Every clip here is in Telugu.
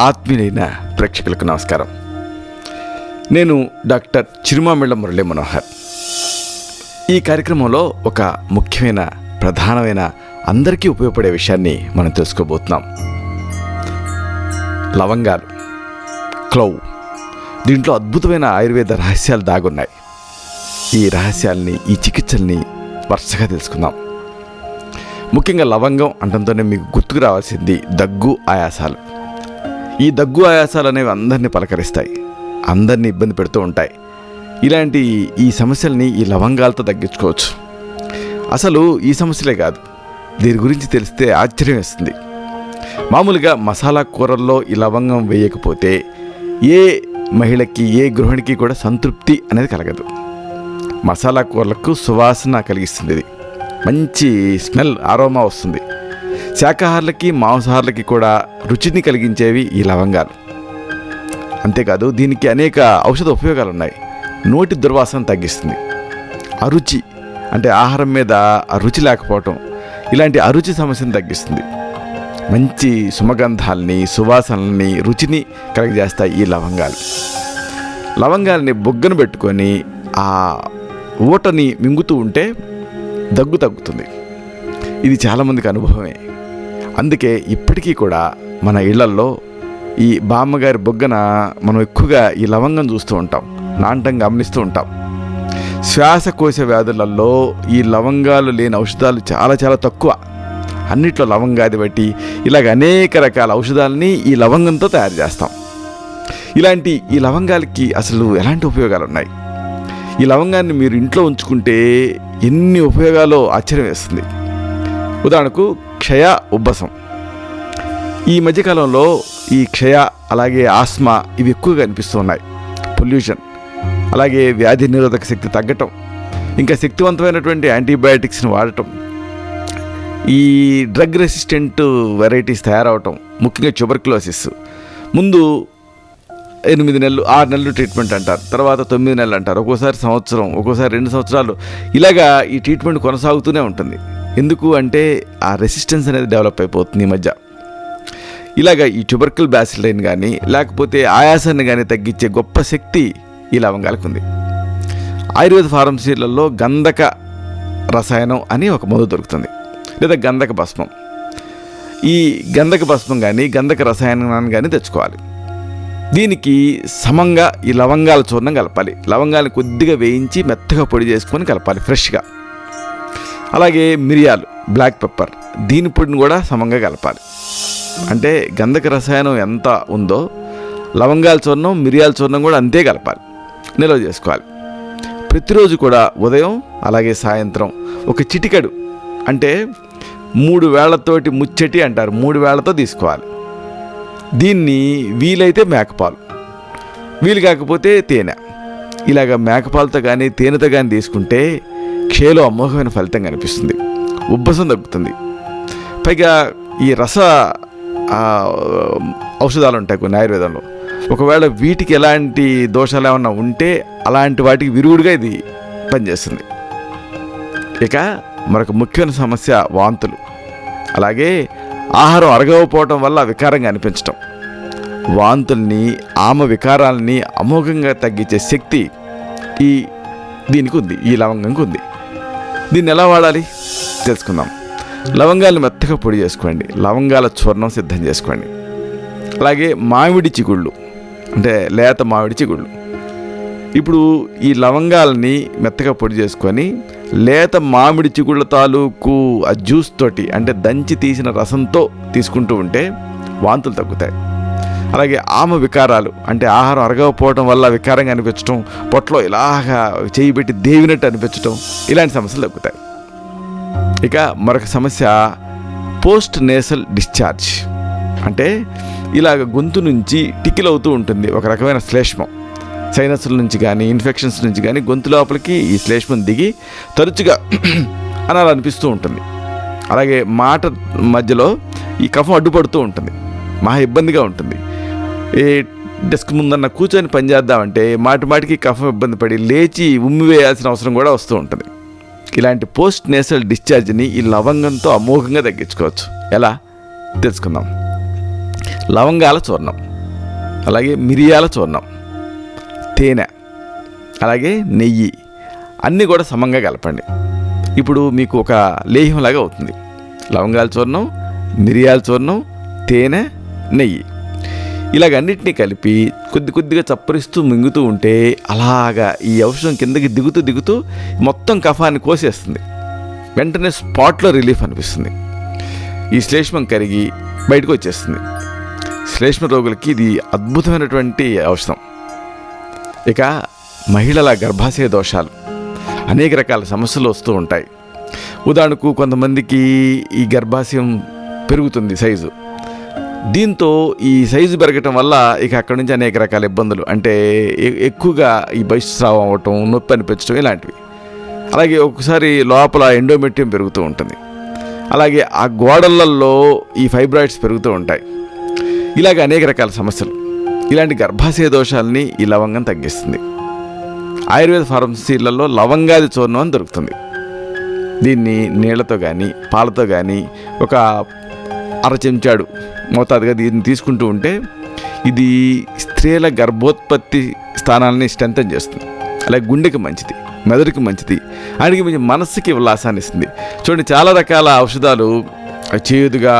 ఆత్మీయులైన ప్రేక్షకులకు నమస్కారం. నేను డాక్టర్ చిరుమామిళ్ళ మురళీ మనోహర్. ఈ కార్యక్రమంలో ఒక ముఖ్యమైన ప్రధానమైన అందరికీ ఉపయోగపడే విషయాన్ని మనం తెలుసుకోబోతున్నాం. లవంగాలు, క్లవ్. దీంట్లో అద్భుతమైన ఆయుర్వేద రహస్యాలు దాగున్నాయి. ఈ రహస్యాల్ని, ఈ చికిత్సల్ని వరుసగా తెలుసుకుందాం. ముఖ్యంగా లవంగం అంటంతోనే మీకు గుర్తుకు రావాల్సింది దగ్గు, ఆయాసాలు. ఈ దగ్గు, ఆయాసాలు అనేవి అందరినీ పలకరిస్తాయి, అందరినీ ఇబ్బంది పెడుతూ ఉంటాయి. ఇలాంటి ఈ సమస్యల్ని ఈ లవంగాలతో తగ్గించుకోవచ్చు. అసలు ఈ సమస్యలే కాదు, దీని గురించి తెలిస్తే ఆశ్చర్యం వేస్తుంది. మామూలుగా మసాలా కూరల్లో ఈ లవంగం వేయకపోతే ఏ మహిళకి, ఏ గృహిణికి కూడా సంతృప్తి అనేది కలగదు. మసాలా కూరలకు సువాసన కలిగిస్తుంది. ఇది మంచి స్మెల్, ఆరోమా వస్తుంది. శాకాహారులకి, మాంసాహారులకి కూడా రుచిని కలిగించేవి ఈ లవంగాలు. అంతేకాదు, దీనికి అనేక ఔషధ ఉపయోగాలు ఉన్నాయి. నోటి దుర్వాసన తగ్గిస్తుంది. అరుచి అంటే ఆహారం మీద రుచి లేకపోవటం, ఇలాంటి అరుచి సమస్యను తగ్గిస్తుంది. మంచి సుమగంధాలని, సువాసనల్ని, రుచిని కలిగజేస్తాయి ఈ లవంగాలు. లవంగాలని బొగ్గను పెట్టుకొని ఆ ఊటని మింగుతూ ఉంటే దగ్గు తగ్గుతుంది. ఇది చాలామందికి అనుభవమే. అందుకే ఇప్పటికీ కూడా మన ఇళ్లల్లో ఈ బామ్మగారి బొగ్గన మనం ఎక్కువగా ఈ లవంగం చూస్తూ ఉంటాం, నాంటం గమనిస్తూ ఉంటాం. శ్వాసకోశ వ్యాధులలో ఈ లవంగాలు లేని ఔషధాలు చాలా చాలా తక్కువ. అన్నిట్లో లవంగాది బట్టి ఇలాగ అనేక రకాల ఔషధాలని ఈ లవంగంతో తయారు చేస్తాం. ఇలాంటి ఈ లవంగాలకి అసలు ఎలాంటి ఉపయోగాలు ఉన్నాయి? ఈ లవంగాన్ని మీరు ఇంట్లో ఉంచుకుంటే ఎన్ని ఉపయోగాలు ఆశ్చర్యం వేస్తుంది. ఉదాహరణకు క్షయ, ఉబ్బసం. ఈ మధ్యకాలంలో ఈ క్షయ, అలాగే ఆస్మా, ఇవి ఎక్కువగా అనిపిస్తూ ఉన్నాయి. పొల్యూషన్, అలాగే వ్యాధి నిరోధక శక్తి తగ్గటం, ఇంకా శక్తివంతమైనటువంటి యాంటీబయాటిక్స్ని వాడటం, ఈ డ్రగ్ రెసిస్టెంట్ వెరైటీస్ తయారవటం, ముఖ్యంగా ట్యూబర్క్యులోసిస్. ముందు 8 నెలలు, 6 నెలలు ట్రీట్మెంట్ అంటారు, తర్వాత 9 నెలలు అంటారు, ఒక్కోసారి సంవత్సరం, ఒక్కోసారి 2 సంవత్సరాలు. ఇలాగా ఈ ట్రీట్మెంట్ కొనసాగుతూనే ఉంటుంది. ఎందుకు అంటే ఆ రెసిస్టెన్స్ అనేది డెవలప్ అయిపోతుంది ఈ మధ్య. ఇలాగ ఈ ట్యూబర్కల్ బ్యాసిలైన్ కానీ, లేకపోతే ఆయాసాన్ని కానీ తగ్గించే గొప్ప శక్తి ఈ లవంగాలకు ఉంది. ఆయుర్వేద ఫార్మసీలలో గంధక రసాయనం అని ఒక మందు దొరుకుతుంది, లేదా గంధక భస్మం. ఈ గంధక భస్మం కానీ, గంధక రసాయనాన్ని కానీ తెచ్చుకోవాలి. దీనికి సమంగా ఈ లవంగాల చూర్ణం కలపాలి. లవంగాలను కొద్దిగా వేయించి మెత్తగా పొడి చేసుకొని కలపాలి ఫ్రెష్గా. అలాగే మిరియాలు, బ్లాక్ పెప్పర్, దీని పొడిని కూడా సమంగా కలపాలి. అంటే గంధక రసాయనం ఎంత ఉందో లవంగాల చూర్ణం, మిరియాల చూర్ణం కూడా అంతే కలపాలి, నిల్వ చేసుకోవాలి. ప్రతిరోజు కూడా ఉదయం అలాగే సాయంత్రం ఒక చిటికెడు, అంటే 3 వేళ్లతోటి ముచ్చటి అంటారు, 3 వేళ్లతో తీసుకోవాలి. దీన్ని వీలైతే మేకపాలు, వీలు కాకపోతే తేనె, ఇలాగ మేకపాలతో కానీ తేనెతో కానీ తీసుకుంటే క్షయలో అమోఘమైన ఫలితం కనిపిస్తుంది. ఉబ్బసం తగ్గుతుంది. పైగా ఈ రస ఔషధాలు ఉంటాయి కొన్ని ఆయుర్వేదంలో. ఒకవేళ వీటికి ఎలాంటి దోషాలు ఏమన్నా ఉంటే అలాంటి వాటికి విరుగుడుగా ఇది పనిచేస్తుంది. ఇక మరొక ముఖ్యమైన సమస్య వాంతులు, అలాగే ఆహారం అరగకపోవటం వల్ల వికారంగా అనిపించటం. వాంతుల్ని, ఆమ వికారాలని అమోఘంగా తగ్గించే శక్తి దీనికి ఉంది, ఈ లవంగంకి ఉంది. దీన్ని ఎలా వాడాలి తెలుసుకుందాం. లవంగాలను మెత్తగా పొడి చేసుకోండి, లవంగాల చూర్ణం సిద్ధం చేసుకోండి. అలాగే మామిడి చిగుళ్ళు, అంటే లేత మామిడి చిగుళ్ళు. ఇప్పుడు ఈ లవంగాలని మెత్తగా పొడి చేసుకొని లేత మామిడి చిగుళ్ళ తాలూకు ఆ జ్యూస్ తోటి, అంటే దంచి తీసిన రసంతో తీసుకుంటూ ఉంటే వాంతులు తగ్గుతాయి. అలాగే ఆమ వికారాలు, అంటే ఆహారం అరగకపోవడం వల్ల వికారంగా అనిపించడం, పొట్టలో ఇలాగా చేయి పెట్టి దేవినట్టు అనిపించడం, ఇలాంటి సమస్యలు తగ్గుతాయి. ఇక మరొక సమస్య పోస్ట్ నేసల్ డిశ్చార్జ్. అంటే ఇలాగ గొంతు నుంచి టికిల్ అవుతూ ఉంటుంది ఒక రకమైన శ్లేష్మం. సైనస్ల నుంచి కానీ, ఇన్ఫెక్షన్స్ నుంచి కానీ గొంతు లోపలికి ఈ శ్లేష్మం దిగి తరచుగా అనాలనిపిస్తూ ఉంటుంది. అలాగే మాట మధ్యలో ఈ కఫం అడ్డుపడుతూ ఉంటుంది, మహా ఇబ్బందిగా ఉంటుంది. ఏ డెస్క్ ముందన్న కూర్చొని పనిచేద్దామంటే మాటికి కఫం ఇబ్బంది పడి లేచి ఉమ్మి వేయాల్సిన అవసరం కూడా వస్తూ ఉంటుంది. ఇలాంటి పోస్ట్ నేసల్ డిశ్చార్జ్ని ఈ లవంగంతో అమోఘంగా తగ్గించుకోవచ్చు. ఎలా తెలుసుకుందాం. లవంగాల చూర్ణం. అలాగే మిరియాల చూర్ణం, తేనె, అలాగే నెయ్యి అన్నీ కూడా సమంగా కలపండి. ఇప్పుడు మీకు ఒక లేహ్యంలాగా అవుతుంది. లవంగాల చూర్ణం, మిరియాల చూర్ణం, తేనె, నెయ్యి ఇలాగ అన్నిటినీ కలిపి కొద్దిగా చప్పరిస్తూ మింగుతూ ఉంటే అలాగా ఈ ఔషధం కిందకి దిగుతూ మొత్తం కఫాన్ని కోసేస్తుంది. వెంటనే స్పాట్లో రిలీఫ్ అనిపిస్తుంది. ఈ శ్లేష్మం కరిగి బయటకు వచ్చేస్తుంది. శ్లేష్మ రోగులకి ఇది అద్భుతమైనటువంటి ఔషధం. ఇక మహిళల గర్భాశయ దోషాలు, అనేక రకాల సమస్యలు వస్తూ ఉంటాయి. ఉదాహరణకు కొంతమందికి ఈ గర్భాశయం పెరుగుతుంది సైజు. దీంతో ఈ సైజు పెరగటం వల్ల ఇక అక్కడి నుంచి అనేక రకాల ఇబ్బందులు, అంటే ఎక్కువగా ఈ బహిస్రావం అవ్వటం, నొప్పి అనిపించడం ఇలాంటివి. అలాగే ఒకసారి లోపల ఎండోమెట్రియం పెరుగుతూ ఉంటుంది. అలాగే ఆ గోడలలో ఈ ఫైబ్రాయిడ్స్ పెరుగుతూ ఉంటాయి. ఇలాగ అనేక రకాల సమస్యలు. ఇలాంటి గర్భాశయ దోషాలని ఈ లవంగం తగ్గిస్తుంది. ఆయుర్వేద ఫార్మసీలలో లవంగాది చూర్ణం అని దొరుకుతుంది. దీన్ని నీళ్లతో కానీ పాలతో కానీ ఒక అర చెంచాడు మోతాదుగా దీన్ని తీసుకుంటూ ఉంటే ఇది స్త్రీల గర్భోత్పత్తి స్థానాలని స్ట్రెంథన్ చేస్తుంది. అలాగే గుండెకి మంచిది, మెదడుకి మంచిది, ఆయనకి మంచి మనస్సుకి ఉల్లాసాన్ని ఇస్తుంది. చూడండి, చాలా రకాల ఔషధాలు చేదుగా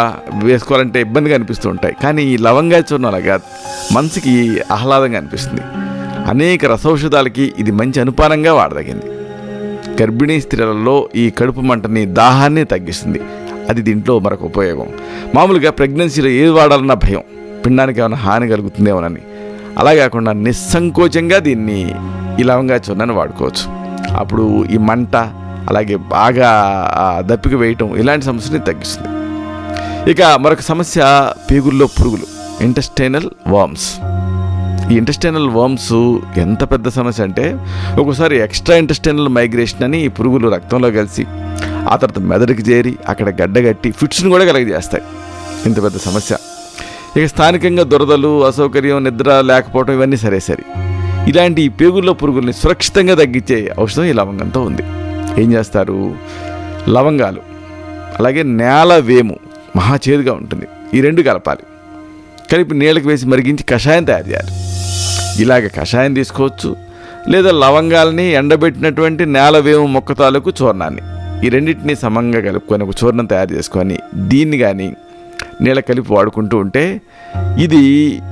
వేసుకోవాలంటే ఇబ్బందిగా అనిపిస్తూ ఉంటాయి. కానీ ఈ లవంగా చూర్ణం అలా కాదు, మనసుకి ఆహ్లాదంగా అనిపిస్తుంది. అనేక రసౌషధాలకి ఇది మంచి అనుపానంగా వాడదగింది. గర్భిణీ స్త్రీలలో ఈ కడుపు మంటని, దాహాన్ని తగ్గిస్తుంది. అది దీంట్లో మరొక ఉపయోగం. మామూలుగా ప్రెగ్నెన్సీలో ఏది వాడాలన్న భయం, పిండానికి ఏమైనా హాని కలుగుతుందేమోనని. అలా కాకుండా నిస్సంకోచంగా దీన్ని ఈ లవంగా చూర్ణాన్ని వాడుకోవచ్చు. అప్పుడు ఈ మంట, అలాగే బాగా దప్పిక వేయటం ఇలాంటి సమస్యని తగ్గిస్తుంది. ఇక మరొక సమస్య పేగుల్లో పురుగులు, ఇంటెస్టైనల్ వర్మ్స్. ఈ ఇంటెస్టైనల్ వర్మ్స్ ఎంత పెద్ద సమస్య అంటే ఒక్కోసారి ఎక్స్ట్రా ఇంటెస్టైనల్ మైగ్రేషన్ అని ఈ పురుగులు రక్తంలో కలిసి ఆ తర్వాత మెదడుకి చేరి అక్కడ గడ్డగట్టి ఫిట్స్ని కూడా కలగజేస్తాయి. ఇంత పెద్ద సమస్య. ఇక స్థానికంగా దురదలు, అసౌకర్యం, నిద్ర లేకపోవడం ఇవన్నీ సరే. ఇలాంటి ఈ పేగుల్లో పురుగుల్ని సురక్షితంగా తగ్గించే ఔషధం ఈ లవంగంతో ఉంది. ఏం చేస్తారు? లవంగాలు అలాగే నేల వేము మహా చేదుగా ఉంటుంది. ఈ రెండు కలపాలి. కలిపి నీళ్ళకి వేసి మరిగించి కషాయం తయారు చేయాలి. ఇలాగ కషాయం తీసుకోవచ్చు, లేదా లవంగాలని ఎండబెట్టినటువంటి నేల వేము మొక్క తాలూకు చూర్ణాన్ని, ఈ రెండింటినీ సమంగా కలుపుకొని ఒక చూర్ణం తయారు చేసుకొని దీన్ని కానీ నీళ్ళ కలిపి వాడుకుంటూ ఉంటే ఇది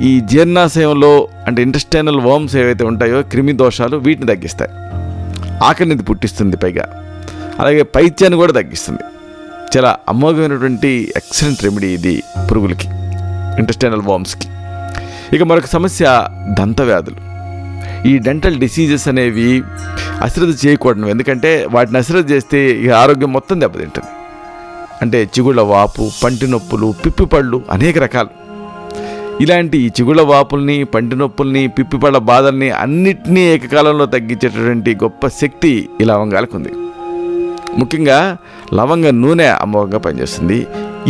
ఈ జీర్ణాశయంలో అంటే ఇంటెస్టైనల్ వర్మ్స్ ఏవైతే ఉంటాయో క్రిమి దోషాలు వీటిని తగ్గిస్తాయి. ఆకలిని పుట్టిస్తుంది. పైగా అలాగే పైత్యాన్ని కూడా తగ్గిస్తుంది. చాలా అమోఘమైనటువంటి ఎక్సలెంట్ రెమెడీ ఇది పురుగులకి, ఇంటెస్టైనల్ వర్మ్స్కి. ఇక మరొక సమస్య దంతవ్యాధులు. ఈ డెంటల్ డిసీజెస్ అనేవి అశ్రద్ధ చేయకూడదు. ఎందుకంటే వాటిని అశ్రద్ధ చేస్తే ఈ ఆరోగ్యం మొత్తం దెబ్బతింటుంది. అంటే చిగుళ్ళ వాపు, పంటి నొప్పులు, పిప్పిపళ్ళు అనేక రకాలు. ఇలాంటి ఈ చిగుళ్ళ వాపుల్ని, పంటి నొప్పుల్ని, పిప్పిపళ్ళ బాధల్ని అన్నిటినీ ఏకకాలంలో తగ్గించేటటువంటి గొప్ప శక్తి ఈ లవంగాలకు ఉంది. ముఖ్యంగా లవంగ నూనె అమోఘంగా పనిచేస్తుంది.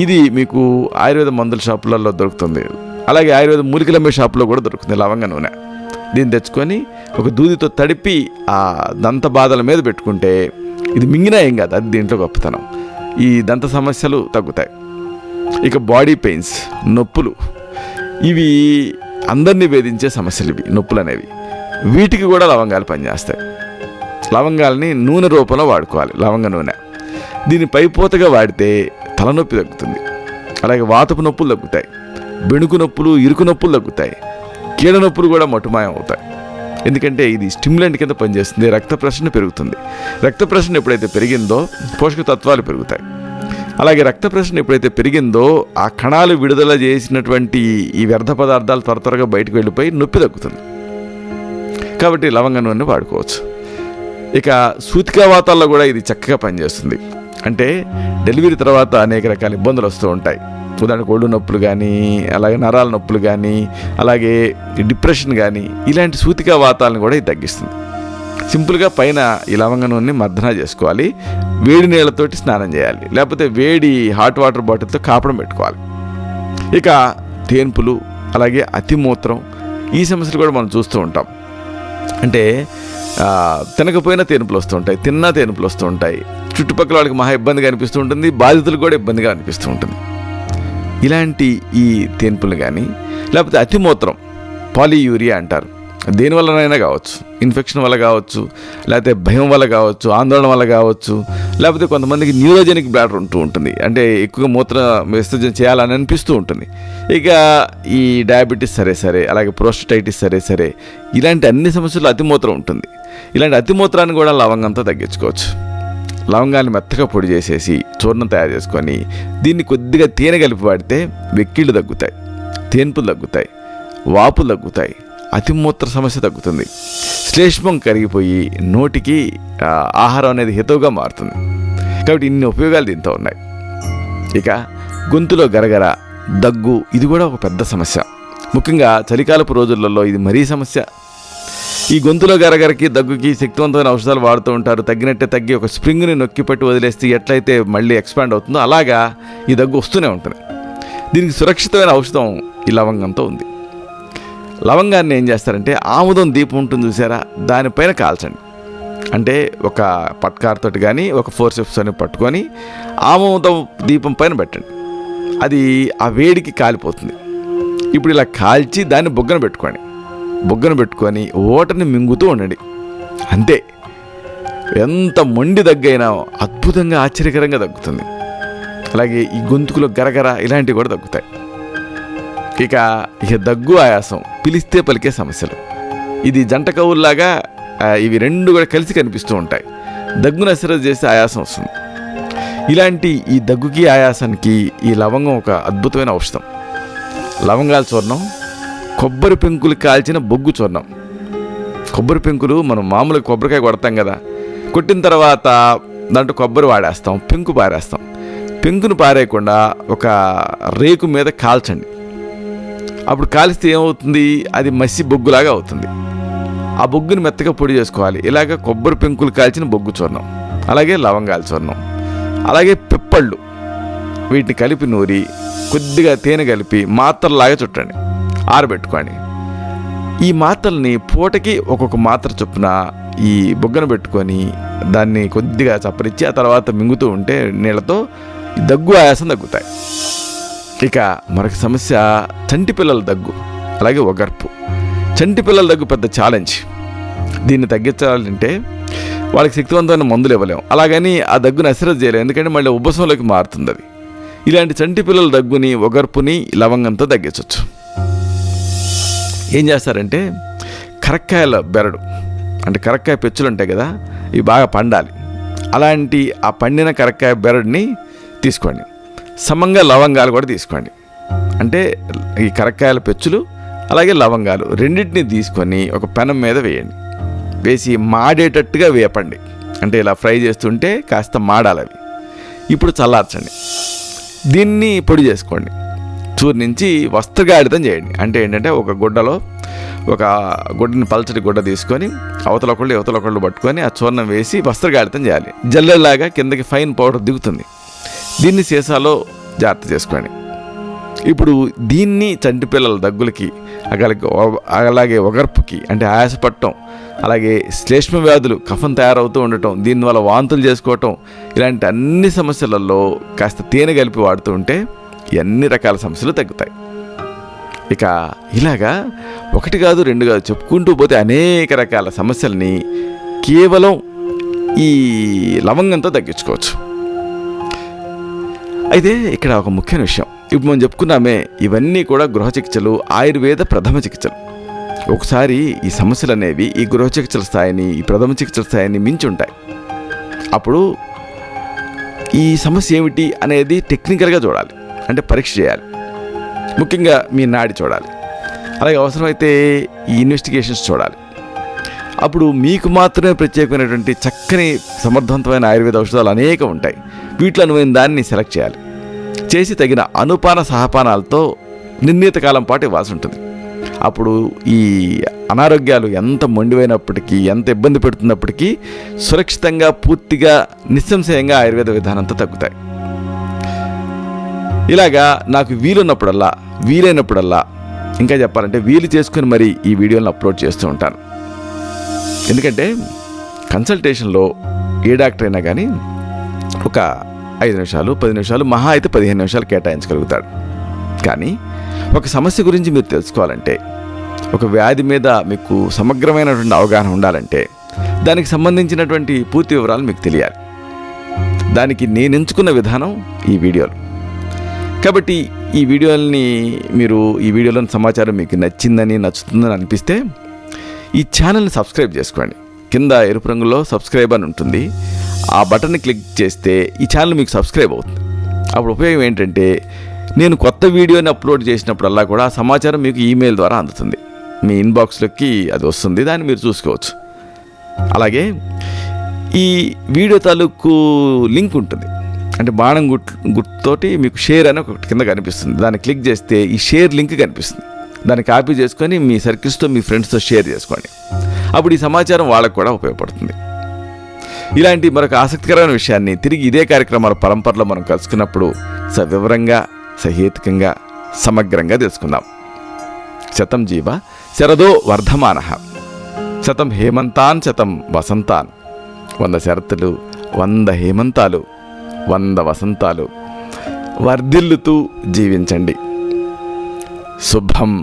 ఇది మీకు ఆయుర్వేద మందుల షాపులలో దొరుకుతుంది. అలాగే ఆయుర్వేద మూలికలమ్మే షాపులో కూడా దొరుకుతుంది లవంగ నూనె. దీన్ని తెచ్చుకొని ఒక దూదితో తడిపి ఆ దంత బాధల మీద పెట్టుకుంటే ఇది మింగినా ఏం కాదు, అది దీంట్లో గొప్పతనం. ఈ దంత సమస్యలు తగ్గుతాయి. ఇక బాడీ పెయిన్స్, నొప్పులు, ఇవి అందరినీ వేధించే సమస్యలు. ఇవి నొప్పులు అనేవి వీటికి కూడా లవంగాలు పనిచేస్తాయి. లవంగాలని నూనె రూపంలో వాడుకోవాలి, లవంగ నూనె. దీన్ని పైపోతగా వాడితే తలనొప్పి తగ్గుతుంది. అలాగే వాతపు నొప్పులు తగ్గుతాయి, బెణుకు నొప్పులు, ఇరుకు నొప్పులు తగ్గుతాయి, కీళ్ళ నొప్పులు కూడా మటుమాయం అవుతాయి. ఎందుకంటే ఇది స్టిమ్యులెంట్ కింద పనిచేస్తుంది. రక్త ప్రసరణ పెరుగుతుంది. రక్త ప్రసరణ ఎప్పుడైతే పెరిగిందో పోషక తత్వాలు పెరుగుతాయి. అలాగే రక్త ప్రసరణ ఎప్పుడైతే పెరిగిందో ఆ కణాలు విడుదల చేసినటువంటి ఈ వ్యర్థ పదార్థాలు త్వరగా బయటకు వెళ్ళిపోయి నొప్పి తగ్గుతుంది. కాబట్టి లవంగ నూనె వాడుకోవచ్చు. ఇక సూతికావాతాల్లో కూడా ఇది చక్కగా పనిచేస్తుంది. అంటే డెలివరీ తర్వాత అనేక రకాల ఇబ్బందులు వస్తూ ఉంటాయి. ఉదాహరణకు ఒళ్ళు నొప్పులు కానీ, అలాగే నరాల నొప్పులు కానీ, అలాగే డిప్రెషన్ కానీ, ఇలాంటి సూతికా వాతాలను కూడా ఇది తగ్గిస్తుంది. సింపుల్గా పైన ఈ లవంగ నూనెని మర్దన చేసుకోవాలి. వేడి నీళ్ళతోటి స్నానం చేయాలి, లేకపోతే వేడి హాట్ వాటర్ బాటిల్తో కాపడం పెట్టుకోవాలి. ఇక తేన్పులు, అలాగే అతిమూత్రం, ఈ సమస్యలు కూడా మనం చూస్తూ ఉంటాం. అంటే తినకపోయినా తేనుపులు వస్తూ ఉంటాయి, తిన్నా తేనుపులు వస్తూ ఉంటాయి. చుట్టుపక్కల వాళ్ళకి మహా ఇబ్బందిగా అనిపిస్తూ ఉంటుంది, బాధితులకు కూడా ఇబ్బందిగా అనిపిస్తూ ఉంటుంది. ఇలాంటి ఈ తేన్పులు కానీ, లేకపోతే అతిమూత్రం, పాలియూరియా అంటారు. దేనివల్లనైనా కావచ్చు, ఇన్ఫెక్షన్ వల్ల కావచ్చు, లేకపోతే భయం వల్ల కావచ్చు, ఆందోళన వల్ల కావచ్చు, లేకపోతే కొంతమందికి న్యూరోజెనిక్ బ్లాడర్ ఉంటుంది, అంటే ఎక్కువగా మూత్ర విసర్జన చేయాలని అనిపిస్తూ ఉంటుంది. ఇక ఈ డయాబెటీస్ సరే, అలాగే ప్రోస్టైటిస్ సరే, ఇలాంటి అన్ని సమస్యలు అతిమూత్రం ఉంటుంది. ఇలాంటి అతిమూత్రాన్ని కూడా లవంగంతో తగ్గించుకోవచ్చు. లవంగాన్ని మెత్తగా పొడి చేసేసి చూర్ణం తయారు చేసుకొని దీన్ని కొద్దిగా తేనె కలిపి వాడితే వెక్కిళ్ళు తగ్గుతాయి, తేన్పులు తగ్గుతాయి, వాపులు తగ్గుతాయి, అతిమూత్ర సమస్య తగ్గుతుంది, శ్లేష్మం కరిగిపోయి నోటికి ఆహారం అనేది హితవుగా మారుతుంది. కాబట్టి ఇన్ని ఉపయోగాలు దీంతో ఉన్నాయి. ఇక గొంతులో గరగర, దగ్గు, ఇది కూడా ఒక పెద్ద సమస్య. ముఖ్యంగా చలికాలపు రోజులలో ఇది మరీ సమస్య. ఈ గొంతులో గరగరకి, దగ్గుకి శక్తివంతమైన ఔషధాలు వాడుతూ ఉంటారు. తగ్గినట్టే తగ్గి ఒక స్ప్రింగ్ని నొక్కి పట్టి వదిలేస్తే ఎట్లయితే మళ్ళీ ఎక్స్పాండ్ అవుతుందో అలాగా ఈ దగ్గు వస్తూనే ఉంటుంది. దీనికి సురక్షితమైన ఔషధం ఈ లవంగంతో ఉంది. లవంగాన్ని ఏం చేస్తారంటే ఆముదం దీపం ఉంటుంది చూసారా, దానిపైన కాల్చండి. అంటే ఒక పట్కారతో కానీ ఒక ఫోర్సెప్స్ అని పట్టుకొని ఆముదం దీపం పైన పెట్టండి. అది ఆ వేడికి కాలిపోతుంది. ఇప్పుడు ఇలా కాల్చి దాన్ని బొగ్గన పెట్టుకొని ఓటని మింగుతూ ఉండండి. అంతే. ఎంత మొండి దగ్గైనా అద్భుతంగా ఆశ్చర్యకరంగా తగ్గుతుంది. అలాగే ఈ గొంతుకులో గరగర ఇలాంటివి కూడా తగ్గుతాయి. ఇక దగ్గు, ఆయాసం, పిలిస్తే పలికే సమస్యలు, ఇది జంట కవుల్లాగా ఇవి రెండు కూడా కలిసి కనిపిస్తూ ఉంటాయి. దగ్గును అసరస్ చేస్తే ఆయాసం వస్తుంది. ఇలాంటి ఈ దగ్గుకి, ఆయాసానికి ఈ లవంగం ఒక అద్భుతమైన ఔషధం. లవంగాల చూర్ణం, కొబ్బరి పెంకులు కాల్చిన బొగ్గు చూర్ణం. కొబ్బరి పెంకులు మనం మామూలుగా కొబ్బరికాయ కొడతాం కదా, కొట్టిన తర్వాత దాంట్లో కొబ్బరి వాడేస్తాం, పెంకు పారేస్తాం. పెంకును పారేయకుండా ఒక రేకు మీద కాల్చండి. అప్పుడు కాలిస్తే ఏమవుతుంది, అది మసి బొగ్గులాగా అవుతుంది. ఆ బొగ్గుని మెత్తగా పొడి చేసుకోవాలి. ఇలాగ కొబ్బరి పెంకులు కాల్చిన బొగ్గు చూర్ణం, అలాగే లవంగాల చూర్ణం, అలాగే పిప్పళ్ళు, వీటిని కలిపి నూరి కొద్దిగా తేనె కలిపి మాత్రలాగా చుట్టండి, ఆరబెట్టుకోండి. ఈ మాత్రల్ని పూటకి ఒక్కొక్క మాత్ర చొప్పున ఈ బొగ్గన పెట్టుకొని దాన్ని కొద్దిగా చప్పరిచ్చి ఆ తర్వాత మింగుతూ ఉంటే నీళ్ళతో దగ్గు, ఆయాసం తగ్గుతాయి. ఇక మరొక సమస్య చంటి పిల్లల దగ్గు, అలాగే ఒగర్పు. చంటి పిల్లల దగ్గు పెద్ద ఛాలెంజ్. దీన్ని తగ్గించాలంటే వాళ్ళకి శక్తివంతమైన మందులు ఇవ్వలేము, అలాగని ఆ దగ్గుని అసరస్ చేయలేము, ఎందుకంటే మళ్ళీ ఉబ్బసంలోకి మారుతుంది అది. ఇలాంటి చంటి పిల్లల దగ్గుని, ఒగర్పుని లవంగంతో తగ్గించవచ్చు. ఏం చేస్తారంటే కరక్కాయల బెరడు, అంటే కరక్కాయ పెచ్చులు ఉంటాయి కదా, ఇవి బాగా పండాలి. అలాంటి ఆ పండిన కరక్కాయ బెరడుని తీసుకోండి. సమంగా లవంగాలు కూడా తీసుకోండి. అంటే ఈ కరక్కాయల పెచ్చులు అలాగే లవంగాలు రెండింటిని తీసుకొని ఒక పెనం మీద వేయండి. వేసి మాడేటట్టుగా వేపండి. అంటే ఇలా ఫ్రై చేస్తుంటే కాస్త మాడాలి అవి. ఇప్పుడు చల్లార్చండి. దీన్ని పొడి చేసుకోండి. చూర్నించి వస్త్రగాడితం చేయండి. అంటే ఏంటంటే ఒక గుడ్డని పల్చటి గుడ్డ తీసుకొని అవతలొకళ్ళు పట్టుకొని ఆ చూర్ణం వేసి వస్త్రగాడితం చేయాలి. జల్లెలాగా కిందకి ఫైన్ పౌడర్ దిగుతుంది. దీన్ని సీసాలో జాగ్రత్త చేసుకోండి. ఇప్పుడు దీన్ని చంటి పిల్లల దగ్గులకి, అలాగే ఒగర్పుకి, అంటే ఆయాసపడటం, అలాగే శ్లేష్మ వ్యాధులు, కఫం తయారవుతూ ఉండటం, దీనివల్ల వాంతులు చేసుకోవటం, ఇలాంటి అన్ని సమస్యలలో కాస్త తేనె కలిపి వాడుతూ ఉంటే అన్ని రకాల సమస్యలు తగ్గుతాయి. ఇక ఇలాగా ఒకటి కాదు, రెండు కాదు, చెప్పుకుంటూ పోతే అనేక రకాల సమస్యల్ని కేవలం ఈ లవంగంతో తగ్గించుకోవచ్చు. అయితే ఇక్కడ ఒక ముఖ్యమైన విషయం, ఇప్పుడు మనం చెప్పుకున్నామే, ఇవన్నీ కూడా గృహ చికిత్సలు, ఆయుర్వేద ప్రథమ చికిత్సలు. ఒకసారి ఈ సమస్యలు అనేవి ఈ గృహ చికిత్సల స్థాయిని, ఈ ప్రథమ చికిత్సల స్థాయిని మించి ఉంటాయి. అప్పుడు ఈ సమస్య ఏమిటి అనేది టెక్నికల్గా చూడాలి, అంటే పరీక్ష చేయాలి. ముఖ్యంగా మీ నాడి చూడాలి, అలాగే అవసరమైతే ఈ ఇన్వెస్టిగేషన్స్ చూడాలి. అప్పుడు మీకు మాత్రమే ప్రత్యేకమైనటువంటి చక్కని సమర్థవంతమైన ఆయుర్వేద ఔషధాలు అనేకం ఉంటాయి. వీటిలో అనువైన దాన్ని సెలెక్ట్ చేయాలి. చేసి తగిన అనుపాన సహపానాలతో నిర్ణీత కాలం పాటు ఇవ్వాల్సి ఉంటుంది. అప్పుడు ఈ అనారోగ్యాలు ఎంత మొండివైనప్పటికీ, ఎంత ఇబ్బంది పెడుతున్నప్పటికీ సురక్షితంగా, పూర్తిగా, నిస్సంశయంగా ఆయుర్వేద విధానంతో తగ్గుతాయి. ఇలాగా నాకు వీలైనప్పుడల్లా ఇంకా చెప్పాలంటే వీలు చేసుకుని మరి ఈ వీడియోలను అప్లోడ్ చేస్తూ ఉంటాను. ఎందుకంటే కన్సల్టేషన్లో ఏ డాక్టర్ అయినా కానీ ఒక 5 నిమిషాలు, 10 నిమిషాలు, మహా అయితే 15 నిమిషాలు కేటాయించగలుగుతాడు. కానీ ఒక సమస్య గురించి మీరు తెలుసుకోవాలంటే ఒక వ్యాధి మీద మీకు సమగ్రమైనటువంటి అవగాహన ఉండాలంటే దానికి సంబంధించినటువంటి పూర్తి వివరాలు మీకు తెలియాలి. దానికి నేను ఎంచుకున్న విధానం ఈ వీడియోలు. కాబట్టి ఈ వీడియోలోని సమాచారం మీకు నచ్చుతుందని అనిపిస్తే ఈ ఛానల్ని సబ్స్క్రైబ్ చేసుకోండి. కింద ఎరుపు రంగులో సబ్స్క్రైబ్ అని ఉంటుంది. ఆ బటన్ని క్లిక్ చేస్తే ఈ ఛానల్ మీకు సబ్స్క్రైబ్ అవుతుంది. అప్పుడు ఉపయోగం ఏంటంటే నేను కొత్త వీడియోని అప్లోడ్ చేసినప్పుడల్లా కూడా ఆ సమాచారం మీకు ఈమెయిల్ ద్వారా అందుతుంది. మీ ఇన్బాక్స్లోకి అది వస్తుంది, దాన్ని మీరు చూసుకోవచ్చు. అలాగే ఈ వీడియో తాలూకు లింక్ ఉంటుంది, అంటే బాణం గుర్తుతోటి మీకు షేర్ అని ఒకటి కింద కనిపిస్తుంది. దాన్ని క్లిక్ చేస్తే ఈ షేర్ లింక్ కనిపిస్తుంది. దాన్ని కాపీ చేసుకొని మీ సర్కిల్స్తో మీ ఫ్రెండ్స్తో షేర్ చేసుకోండి. అప్పుడు ఈ సమాచారం వాళ్ళకు కూడా ఉపయోగపడుతుంది. ఇలాంటి మరొక ఆసక్తికరమైన విషయాన్ని తిరిగి ఇదే కార్యక్రమాల పరంపరలో మనం కలుసుకున్నప్పుడు సవివరంగా, సహేతుకంగా, సమగ్రంగా తెలుసుకుందాం. శతం జీవ శరదో వర్ధమానః, శతం హేమంతాన్ శతం వసంతాన్. 100 శరతులు, 100 హేమంతాలు, 100 వసంతాలు వర్ధిల్లుతూ జీవించండి. శుభం.